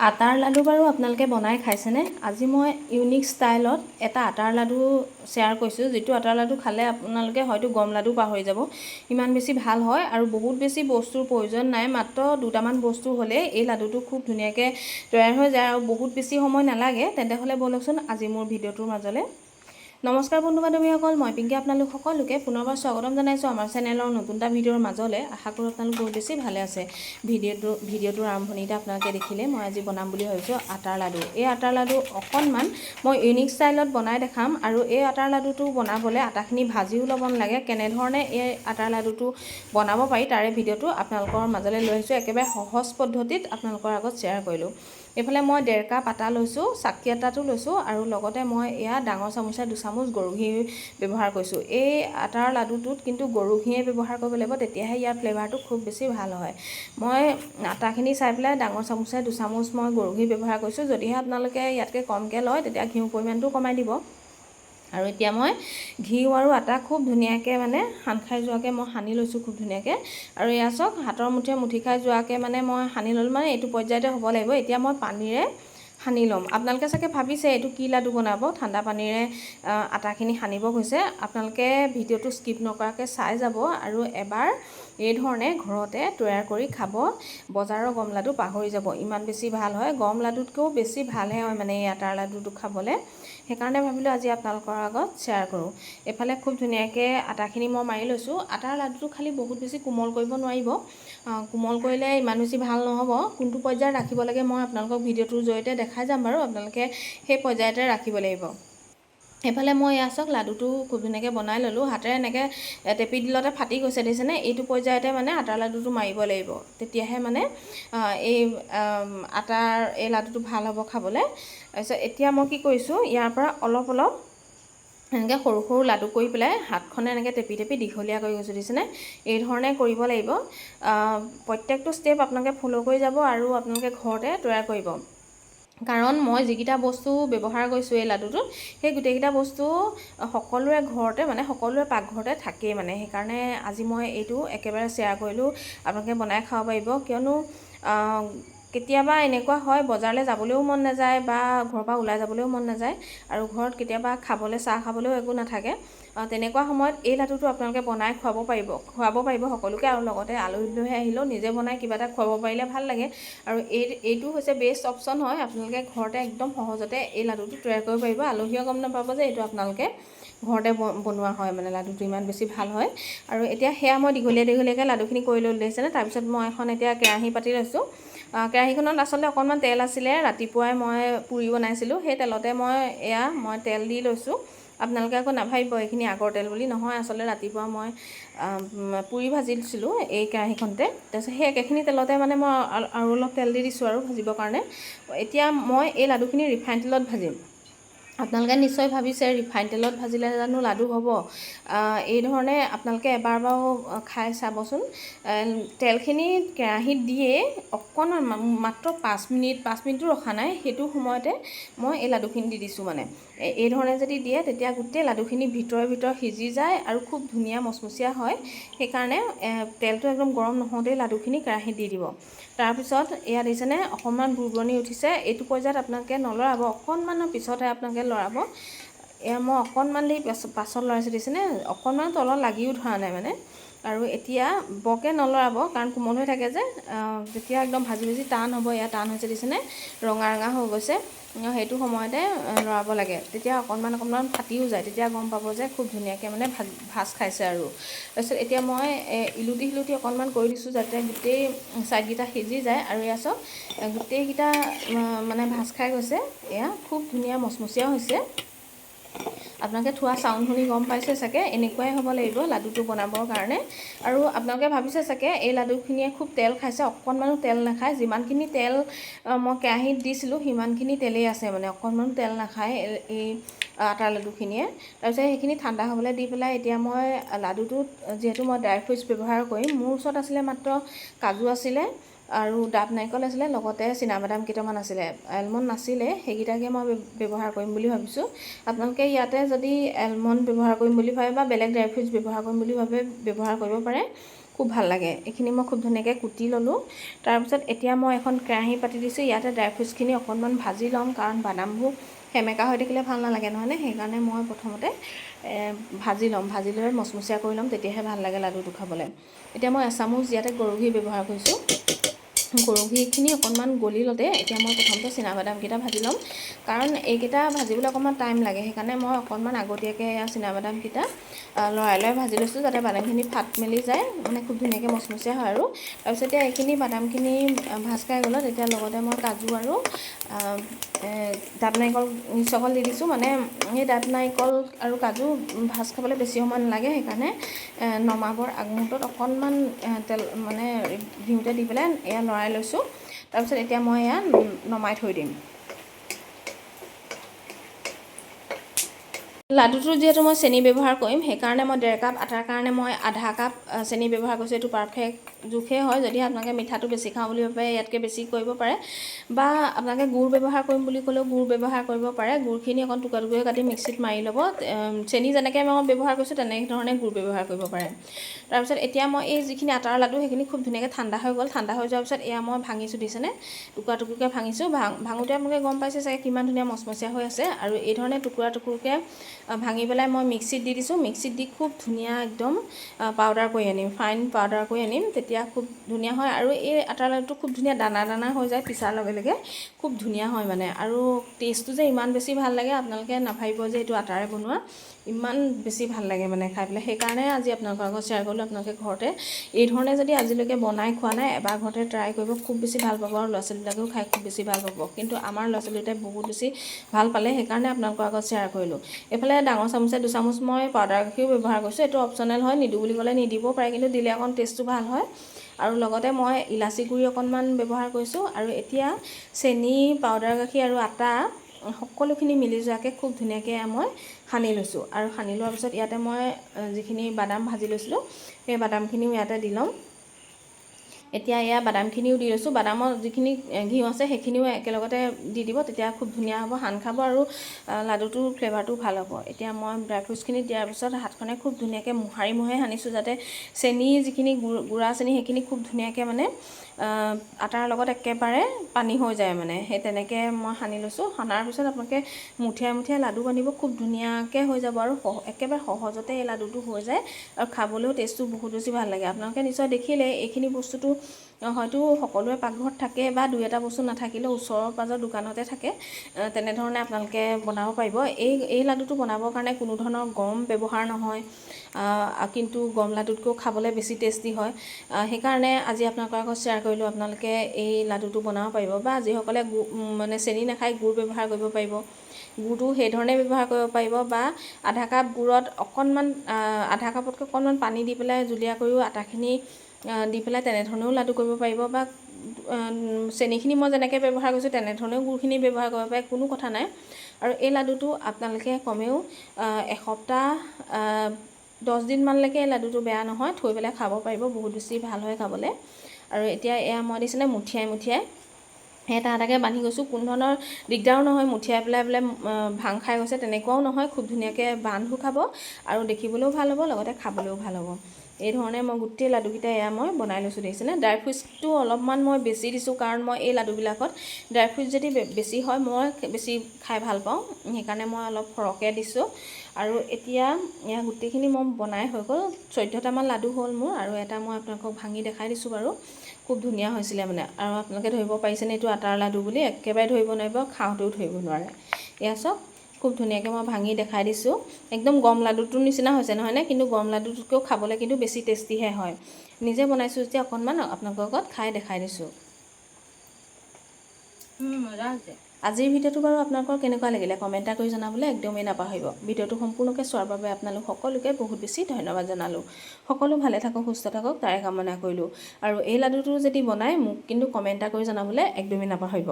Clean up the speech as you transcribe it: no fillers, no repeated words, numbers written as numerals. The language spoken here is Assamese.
আটাৰ লাডু বাৰু আপোনালোকে বনাই খাইছেনে? আজি মই ইউনিক ষ্টাইলত এটা আটাৰ লাডু শ্বেয়াৰ কৰিছোঁ, যিটো আটাৰ লাডু খালে আপোনালোকে হয়তো গম লাডু পাহৰি যাব। ইমান বেছি ভাল হয় আৰু বহুত বেছি বস্তুৰ প্ৰয়োজন নাই, মাত্ৰ দুটামান বস্তু হ'লে এই লাডুটো খুব ধুনীয়াকৈ তৈয়াৰ হৈ যায় আৰু বহুত বেছি সময় নালাগে। তেন্তে হ'লে ব'লকচোন আজি মোৰ ভিডিঅ'টোৰ মাজলৈ। নমস্কাৰ বন্ধু বান্ধৱীসকল, মই পিংকি আপোনালোক সকলোকে পুনৰবাৰ স্বাগতম জনাইছোঁ আমাৰ চেনেলৰ নতুন এটা ভিডিঅ'ৰ মাজলৈ। আশা কৰোঁ আপোনালোক বহুত বেছি ভালে আছে। ভিডিঅ'টোৰ আৰম্ভণিতে আপোনালোকে দেখিলে মই আজি বনাম বুলি ভাবিছোঁ আটাৰ লাডু। এই আটাৰ লাডু অকণমান মই ইউনিক ষ্টাইলত বনাই দেখাম আৰু এই আটাৰ লাডুটো বনাবলৈ আটাখিনি ভাজিও ল'ব নালাগে। কেনেধৰণে এই আটাৰ লাডুটো বনাব পাৰি তাৰে ভিডিঅ'টো আপোনালোকৰ মাজলৈ লৈ আহিছোঁ। একেবাৰে সহজ পদ্ধতিত আপোনালোকৰ আগত শ্বেয়াৰ কৰিলোঁ। এইফালে মই 1.5 কাপ আটা লৈছোঁ, চাকি আটাটো লৈছোঁ আৰু লগতে মই এয়া ডাঙৰ চামুচে 2 চামুচ গৰু ঘি ব্যৱহাৰ কৰিছোঁ। এই আটাৰ লাডুটোত কিন্তু গৰু ঘিয়ে ব্যৱহাৰ কৰিব লাগিব, তেতিয়াহে ইয়াৰ ফ্লেভাৰটো খুব বেছি ভাল হয়। মই আটাখিনি চাই পেলাই ডাঙৰ চামুচে 2 চামুচ মই গৰু ঘি ব্যৱহাৰ কৰিছোঁ। যদিহে আপোনালোকে ইয়াতকৈ কমকৈ লয় তেতিয়া ঘিউৰ পৰিমাণটো কমাই দিব। আৰু এতিয়া মই ঘিউ আৰু আটা খুব ধুনীয়াকৈ সান খাই যোৱাকৈ মই সানি লৈছোঁ খুব ধুনীয়াকৈ। আৰু এয়া চাওক, হাতৰ মুঠিয়ে মুঠি খাই যোৱাকৈ মই সানি ল'লোঁ, এইটো পৰ্যায়তে হ'ব লাগিব। এতিয়া মই পানীৰে সানি ল'ম। আপোনালোকে চাগে ভাবিছে এইটো কি লাডু বনাব, ঠাণ্ডা পানীৰে আটাখিনি সানিব গৈছে। আপোনালোকে ভিডিঅ'টো স্কিপ নকৰাকৈ চাই যাব আৰু এবাৰ এই ধৰণে ঘৰতে তৈয়াৰ কৰি খাব। বজাৰৰ গম লাডু পাহৰি যাব, ইমান বেছি ভাল হয়। গম লাডুতকৈও বেছি ভালহে হয় এই আটাৰ লাডুটো খাবলৈ। সেইকাৰণে ভাবিলোঁ আজি আপোনালোকৰ আগত শ্বেয়াৰ কৰোঁ। এইফালে খুব ধুনীয়াকৈ আটাখিনি মই মাৰি লৈছোঁ। আটাৰ লাডুটো খালি বহুত বেছি কোমল কৰিব নোৱাৰিব, কোমল কৰিলে ইমান বেছি ভাল নহ'ব। কোনটো পৰ্যায়ত ৰাখিব লাগে মই আপোনালোকক ভিডিঅ'টোৰ জৰিয়তে দেখাই যাম বাৰু, আপোনালোকে সেই পৰ্যায়তে ৰাখিব লাগিব। এইফালে মই এয়া চাওক লাডুটো খুব ধুনীয়াকৈ বনাই ল'লোঁ। হাতেৰে এনেকৈ টেপি দিলতে ফাটি গৈছে, দেখিছেনে? এইটো পৰ্যায়তে আটাৰ লাডুটো মাৰিব লাগিব, তেতিয়াহে এই আটাৰ এই লাডুটো ভাল হ'ব খাবলৈ। তাৰপিছত এতিয়া মই কি কৰিছোঁ, ইয়াৰ পৰা অলপ অলপ এনেকৈ সৰু সৰু লাডু কৰি পেলাই হাতখনে এনেকৈ টেপি টেপি দীঘলীয়া কৰি গৈছোঁ, দিছেনে? এই ধৰণে কৰিব লাগিব। প্ৰত্যেকটো ষ্টেপ আপোনালোকে ফ'ল' কৰি যাব আৰু আপোনালোকে ঘৰতে তৈয়াৰ কৰিব। কাৰণ মই যিকেইটা বস্তু ব্যৱহাৰ কৰিছোঁ এই লাডুটোত, সেই গোটেইকেইটা বস্তু সকলোৰে ঘৰতে সকলোৰে পাকঘৰতে থাকেই। সেইকাৰণে আজি মই এইটো একেবাৰে শ্বেয়াৰ কৰিলোঁ, আপোনালোকে বনাই খাব পাৰিব। কিয়নো কেতিয়াবা এনেকুৱা হয় বজাৰলৈ যাবলৈও মন নাযায় বা ঘৰৰ পৰা ওলাই যাবলৈও মন নাযায় আৰু ঘৰত কেতিয়াবা খাবলৈ চাহ খাবলৈও একো নাথাকে। তেনেকুৱা সময়ত এই লাডুটো আপোনালোকে বনাই খুৱাব পাৰিব সকলোকে। আৰু লগতে আলহী দুলহী আহিলেও নিজে বনাই কিবা এটা খুৱাব পাৰিলে ভাল লাগে। আৰু এইটো হৈছে বেষ্ট অপশ্যন হয়, আপোনালোকে ঘৰতে একদম সহজতে এই লাডুটো তৈয়াৰ কৰিব পাৰিব। আলহীয়েও গম নাপাব যে এইটো আপোনালোকে ঘৰতে বনোৱা হয়, লাডুটো ইমান বেছি ভাল হয়। আৰু এতিয়া সেয়া মই দীঘলীয়াকৈ লাডুখিনি কৰি লৈ লৈছেনে। তাৰপিছত মই এখন এতিয়া কেৰাহী পাতি লৈছোঁ। কেৰাহীখনত আচলতে অকণমান তেল আছিলে, ৰাতিপুৱাই মই পুৰি বনাইছিলোঁ, সেই তেলতে মই তেল দি লৈছোঁ। আপোনালোকে আকৌ নাভাবিব এইখিনি আগৰ তেল বুলি, নহয়, আচলতে ৰাতিপুৱা মই পুৰি ভাজিছিলোঁ এই কেৰাহীখনতে। তাৰপিছত সেই একেখিনি তেলতে মই আৰু অলপ তেল দি দিছোঁ আৰু ভাজিবৰ কাৰণে। এতিয়া মই এই লাডুখিনি ৰিফাইন তেলত ভাজিম। আপোনালোকে নিশ্চয় ভাবিছে ৰিফাইন তেলত ভাজিলে জানো লাডু হ'ব? এই ধৰণে আপোনালোকে এবাৰ বাৰু খাই চাবচোন। তেলখিনি কেৰাহীত দিয়ে অকণমান মাত্ৰ 5 মিনিটো ৰখা নাই, সেইটো সময়তে মই এই লাডুখিনি দি দিছোঁ। এই ধৰণে যদি দিয়ে তেতিয়া গোটেই লাডুখিনি ভিতৰে সিজি যায় আৰু খুব ধুনীয়া মচমচীয়া হয়। সেইকাৰণে তেলটো একদম গৰম নহওঁতেই লাডুখিনি কেৰাহীত দি দিব। তাৰপিছত এয়া দেখিছেনে, অকণমান বুৰবুৰণি উঠিছে। এইটো পৰ্যায়ত আপোনালোকে নলৰাব, অকণমানৰ পিছতহে আপোনালোকে লৰাব। এয়া মই অকণমান দেৰি পাছত লৰাইছোঁ, দিছেনে? অকণমান তলত লাগিও ধৰা নাই আৰু এতিয়া বৰকৈ নলৰাব, কাৰণ কোমল হৈ থাকে যে। যেতিয়া একদম ভাজি টান হ'ব, এয়া টান হৈছে, দিছেনে? ৰঙা হৈ গৈছে। সেইটো সময়তে লৰাব লাগে, তেতিয়া অকণমান ফাটিও যায়, তেতিয়া গম পাব যে খুব ধুনীয়াকৈ ভাজ খাইছে আৰু। তাৰপিছত এতিয়া মই ইলুটি অকণমান কৰি দিছোঁ যাতে গোটেই ছাইডকেইটা সিজি যায়। আৰু এয়া চাওক, গোটেইকেইটা ভাজ খাই গৈছে। এয়া খুব ধুনীয়া মচমচীয়াও হৈছে। আপোনালোকে থোৱা চাউণ্ড শুনি গম পাইছে চাগে, এনেকুৱাই হ'ব লাগিব লাডুটো বনাবৰ কাৰণে। আৰু আপোনালোকে ভাবিছে চাগে এই লাডুখিনিয়ে খুব তেল খাইছে, অকণমানো তেল নাখায়। যিমানখিনি তেল মই কেৰাহীত দিছিলোঁ সিমানখিনি তেলেই আছে, অকণমানো তেল নাখায় এই আটাৰ লাডুখিনিয়ে। তাৰপিছত সেইখিনি ঠাণ্ডা হ'বলৈ দি পেলাই এতিয়া মই লাডুটোত যিহেতু মই ড্ৰাই ফ্ৰুটছ ব্যৱহাৰ কৰিম, মোৰ ওচৰত আছিলে মাত্ৰ কাজু আছিলে আৰু ডাব নাৰিকল আছিলে, লগতে চীনাবাদাম কেইটামান আছিলে। এলমণ্ড নাছিলে, সেইকেইটাকে মই ব্যৱহাৰ কৰিম বুলি ভাবিছোঁ। আপোনালোকে ইয়াতে যদি এলমণ্ড ব্যৱহাৰ কৰিম বুলি ভাবে বা বেলেগ ড্ৰাই ফ্ৰুটছ ব্যৱহাৰ কৰিম বুলি ভাবে ব্যৱহাৰ কৰিব পাৰে। খুব ভাল লাগে। এইখিনি মই খুব ধুনীয়াকৈ কুটি ল'লোঁ। তাৰপিছত এতিয়া মই এখন কেৰাহী পাতি দিছোঁ। ইয়াতে ড্ৰাই ফ্ৰুটছখিনি অকণমান ভাজি ল'ম, কাৰণ বাদামবোৰ সেমেকা হৈ থাকিলে ভাল নালাগে নহয়নে। সেইকাৰণে মই প্ৰথমতে ভাজি ল'ম, ভাজি লৈ মচমচীয়া কৰি ল'ম, তেতিয়াহে ভাল লাগে লাডুটো খাবলৈ। এতিয়া মই এচামুচ ইয়াতে গৰু ঘি ব্যৱহাৰ কৰিছোঁ। গৰু ঘিখিনি অকণমান গলি লওঁতে এতিয়া মই প্ৰথমতে চীনাবাদামকেইটা ভাজি ল'ম, কাৰণ এইকেইটা ভাজিবলৈ অকণমান টাইম লাগে। সেইকাৰণে মই অকণমান আগতীয়াকৈ চীনাবাদামকেইটা লৰাই লৰাই ভাজি লৈছোঁ, যাতে বাদামখিনি ফাট মেলি যায়, মানে খুব ধুনীয়াকৈ মচমচীয়া হয় আৰু। তাৰপিছত এতিয়া এইখিনি বাদামখিনি ভাজ খাই গ'লত এতিয়া লগতে মই কাজু আৰু দাব নাৰিকল মিক্স অকল দি দিছোঁ। মানে এই দাব নাৰিকল আৰু কাজু ভাজ খাবলৈ বেছি সময় নালাগে, সেইকাৰণে নমাবৰ আগমুহূৰ্তত অকণমান তেল মানে ঘিউতে দি পেলাই এয়া লৰাই লৈছোঁ। তাৰপিছত এতিয়া মই এয়া নমাই থৈ দিম। লাডুটো যিহেতু মই চেনি ব্যৱহাৰ কৰিম, সেইকাৰণে মই 1.5 কাপ আটাৰ কাৰণে মই আধা কাপ চেনি ব্যৱহাৰ কৰিছোঁ। এইটো পাৰফেক্ট জোখেই হয়। যদি আপোনালোকে মিঠাটো বেছি খাওঁ বুলি ভাবে ইয়াতকৈ বেছি কৰিব পাৰে, বা আপোনালোকে গুড় ব্যৱহাৰ কৰিম বুলি ক'লেও গুড় ব্যৱহাৰ কৰিব পাৰে। গুড়খিনি অকণ টুকুৰা টুকুৰকৈ কাটি মিক্সিত মাৰি ল'ব। চেনি যেনেকৈ মই ব্যৱহাৰ কৰিছোঁ তেনেধৰণে গুড় ব্যৱহাৰ কৰিব পাৰে। তাৰপিছত এতিয়া মই এই যিখিনি আটাৰ লাডু সেইখিনি খুব ধুনীয়াকৈ ঠাণ্ডা হৈ গ'ল। ঠাণ্ডা হৈ যোৱাৰ পিছত এয়া মই ভাঙিছোঁ, দিছেনে, টুকুৰা টুকুৰকৈ ভাঙিছোঁ। ভাঙোতে আপোনালোকে গম পাইছে চাগে কিমান ধুনীয়া মচমচীয়া হৈ আছে। আৰু এই ধৰণে টুকুৰা টুকুৰকৈ ভাঙি পেলাই মই মিক্সিত দি দিছোঁ। মিক্সিত দি খুব ধুনীয়া একদম পাউডাৰ কৰি আনিম, ফাইন পাউডাৰ কৰি আনিম, তেতিয়া খুব ধুনীয়া হয়। আৰু এই আটাৰ লাডুটো খুব ধুনীয়া দানা দানা হৈ যায় পিছাৰ লগে লগে, খুব ধুনীয়া হয় মানে। আৰু টেষ্টটো যে ইমান বেছি ভাল লাগে, আপোনালোকে নাভাবিব যে এইটো আটাৰে বনোৱা, ইমান বেছি ভাল লাগে মানে খাই পেলাই। সেইকাৰণে আজি আপোনালোকৰ আগত শ্বেয়াৰ কৰিলোঁ। আপোনালোকে ঘৰতে এই ধৰণে যদি আজিলৈকে বনাই খোৱা নাই, এবাৰ ঘৰতে ট্ৰাই কৰিব, খুব বেছি ভাল পাব। আৰু ল'ৰা ছোৱালীবিলাকেও খাই খুব বেছি ভাল পাব। কিন্তু আমাৰ ল'ৰা ছোৱালীকেইটাই বহুত বেছি ভাল পালে, সেইকাৰণে আপোনালোকৰ আগত শ্বেয়াৰ কৰিলোঁ। এইফালে ডাঙৰ চামুচে 2 চামুচ মই পাউডাৰ গাখীৰো ব্যৱহাৰ কৰিছোঁ। এইটো অপশ্যনেল হয়, নিদিওঁ বুলি ক'লে নিদিবও পাৰে, কিন্তু দিলে অকণ টেষ্টটো ভাল হয়। আৰু লগতে মই ইলাচি গুড়ি অকণমান ব্যৱহাৰ কৰিছোঁ। আৰু এতিয়া চেনি, পাউডাৰ গাখীৰ আৰু আটা সকলোখিনি মিলি যোৱাকৈ খুব ধুনীয়াকৈ মই সানি লৈছোঁ। আৰু সানি লোৱাৰ পিছত ইয়াতে মই যিখিনি বাদাম ভাজি লৈছিলোঁ, সেই বাদামখিনিও ইয়াতে দি ল'ম। এতিয়া এয়া বাদামখিনিও দি লৈছোঁ। বাদামৰ যিখিনি ঘিউ আছে সেইখিনিও একেলগতে দি দিব, তেতিয়া খুব ধুনীয়া হ'ব, সান খাব আৰু লাডুটোৰ ফ্লেভাৰটো ভাল হ'ব। এতিয়া মই ড্ৰাই ফ্ৰুটছখিনি দিয়াৰ পিছত হাতখনে খুব ধুনীয়াকৈ মোহাৰি মোহাৰি সানিছোঁ, যাতে চেনি যিখিনি গুড়া চেনি সেইখিনি খুব ধুনীয়াকৈ মানে আটাৰ লগত একেবাৰে পানী হৈ যায় মানে, সেই তেনেকৈ মই সানি লৈছোঁ। সনাৰ পিছত আপোনালোকে মুঠিয়াই মুঠিয়াই লাডু বান্ধিব, খুব ধুনীয়াকৈ হৈ যাব। আৰু একেবাৰে সহজতে এই লাডুটো হৈ যায়, আৰু খাবলৈও টেষ্টটো বহুত বেছি ভাল লাগে। আপোনালোকে নিশ্চয় দেখিলে এইখিনি বস্তুটো হয়তো সকলোৰে পাকঘৰত থাকে, বা 2-এটা বস্তু নাথাকিলেও ওচৰৰ পাজৰ দোকানতে থাকে। তেনেধৰণে আপোনালোকে বনাব পাৰিব। এই লাডুটো বনাবৰ কাৰণে কোনো ধৰণৰ গম ব্যৱহাৰ নহয়, কিন্তু গম লাডুতকৈও খাবলৈ বেছি টেষ্টি হয়। সেইকাৰণে আজি আপোনালোকৰ আগত শ্বেয়াৰ কৰিলোঁ। আপোনালোকে এই লাডুটো বনাব পাৰিব, বা যিসকলে মানে চেনি নাখায় গুড় ব্যৱহাৰ কৰিব পাৰিব। গুড়টো সেইধৰণে ব্যৱহাৰ কৰিব পাৰিব, বা আধা কাপ গুড়ত অকণমান আধা কাপতকৈ অকণমান পানী দি পেলাই জুলীয়া কৰিও আটাখিনি দি পেলাই তেনেধৰণেও লাডু কৰিব পাৰিব, বা চেনিখিনি মই যেনেকৈ ব্যৱহাৰ কৰিছোঁ তেনেধৰণেও গুড়খিনি ব্যৱহাৰ কৰিব পাৰে, কোনো কথা নাই। আৰু এই লাডুটো আপোনালোকে কমেও এসপ্তাহ 10 দিনমানলৈকে এই লাডুটো বেয়া নহয়, থৈ পেলাই খাব পাৰিব, বহুত বেছি ভাল হয় খাবলৈ। আৰু এতিয়া এয়া মই দিছিলে মুঠিয়াই মুঠিয়াই এটা এটাকৈ বান্ধি গৈছোঁ। কোনো ধৰণৰ দিগদাৰো নহয়, মুঠিয়াই পেলাই বোলে ভাং খাই গৈছে তেনেকুৱাও নহয়। খুব ধুনীয়াকৈ বান্ধো খাব, আৰু দেখিবলৈও ভাল হ'ব, লগতে খাবলৈও ভাল হ'ব। এই ধৰণে মই গোটেই লাডুকেইটা এয়া মই বনাই লৈছোঁ, দেখিছেনে। ড্ৰাই ফ্ৰুটছটো অলপমান মই বেছি দিছোঁ, কাৰণ মই এই লাডুবিলাকত ড্ৰাই ফ্ৰুটছ যদি বেছি হয়, মই বেছি খাই ভাল পাওঁ, সেইকাৰণে মই অলপ সৰহকৈ দিছোঁ। আৰু এতিয়া এয়া গোটেইখিনি মই বনাই হৈ গ'ল। 14টামান লাডু হ'ল মোৰ, আৰু এটা মই আপোনালোকক ভাঙি দেখাই দিছোঁ বাৰু। খুব ধুনীয়া হৈছিলে মানে। আৰু আপোনালোকে ধৰিব পাৰিছেনে এইটো আটাৰ লাডু বুলি? একেবাৰে ধৰিব নোৱাৰিব, খাওঁতেও ধৰিব নোৱাৰে। এয়া চাওক, খুব ধুনীয়াকৈ মই ভাঙি দেখাই দিছোঁ। একদম গম লাডুটোৰ নিচিনা হৈছে নহয়নে? কিন্তু গম লাডুটোতকৈও খাবলৈ কিন্তু বেছি টেষ্টিহে হয়। নিজে বনাইছোঁ যেতিয়া অকণমান আপোনালোকৰ আগত খাই দেখাই দিছোঁ। মজা হৈছে। আজিৰ ভিডিঅ'টো বাৰু আপোনালোকৰ কেনেকুৱা লাগিলে কমেণ্ট এটা কৰি জনাবলৈ একদমেই নাপাহৰিব। ভিডিঅ'টো সম্পূৰ্ণকৈ চোৱাৰ বাবে আপোনালোক সকলোকে বহুত বেছি ধন্যবাদ জনালোঁ। সকলো ভালে থাকক, সুস্থ থাকক, তাৰে কামনা কৰিলোঁ। আৰু এই লাডুটো যদি বনাই মোক কিন্তু কমেণ্ট এটা কৰি জনাবলৈ একদমেই নাপাহৰিব।